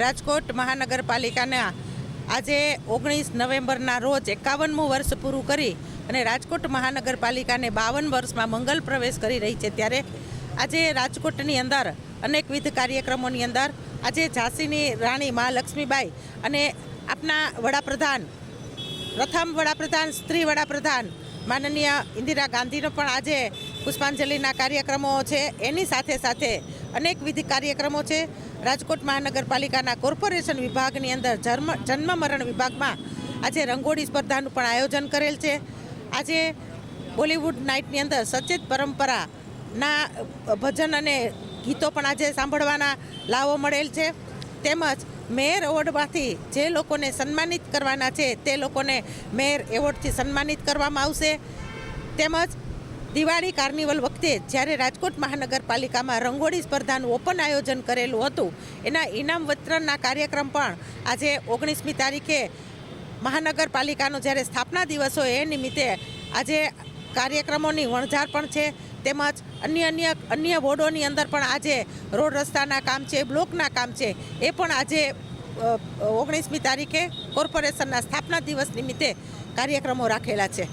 રાજકોટ મહાનગરપાલિકાના આજે 19 નવેમ્બરના રોજ 51મું વર્ષ પૂરું કરી અને રાજકોટ મહાનગરપાલિકાને 52 વર્ષમાં મંગલ પ્રવેશ કરી રહી છે, ત્યારે આજે રાજકોટની અંદર અનેકવિધ કાર્યક્રમોની અંદર આજે ઝાંસીની રાણી મહાલક્ષ્મીબાઈ અને આપના વડાપ્રધાન, પ્રથમ વડાપ્રધાન, સ્ત્રી વડાપ્રધાન માનનીય ઇન્દિરા ગાંધીનો પણ આજે પુષ્પાંજલિના કાર્યક્રમો છે. એની સાથે સાથે અનેકવિધ કાર્યક્રમો છે. રાજકોટ મહાનગરપાલિકાના કોર્પોરેશન વિભાગની અંદર જન્મ મરણ વિભાગમાં આજે રંગોળી સ્પર્ધાનું પણ આયોજન કરેલ છે. આજે બોલિવૂડ નાઇટની અંદર સચેત પરંપરાના ભજન અને ગીતો પણ આજે સાંભળવાના લાવો મળેલ છે. તેમજ મેયર એવોર્ડમાંથી જે લોકોને સન્માનિત કરવાના છે તે લોકોને મેયર એવોર્ડથી સન્માનિત કરવામાં આવશે. તેમજ દિવાળી કાર્નિવલ વખતે જ્યારે રાજકોટ મહાનગરપાલિકામાં રંગોળી સ્પર્ધાનું ઓપન આયોજન કરેલું હતું, એના ઇનામ વિતરણના કાર્યક્રમ પણ આજે 19મી તારીખે મહાનગરપાલિકાનો જ્યારે સ્થાપના દિવસ હોય એ નિમિત્તે આજે કાર્યક્રમોની વણઝાર પણ છે. તેમજ અન્ય વોર્ડોની અંદર પણ આજે રોડ રસ્તાના કામ છે, બ્લોકના કામ છે, એ પણ આજે 19મી તારીખે કોર્પોરેશનના સ્થાપના દિવસ નિમિત્તે કાર્યક્રમો રાખેલા છે.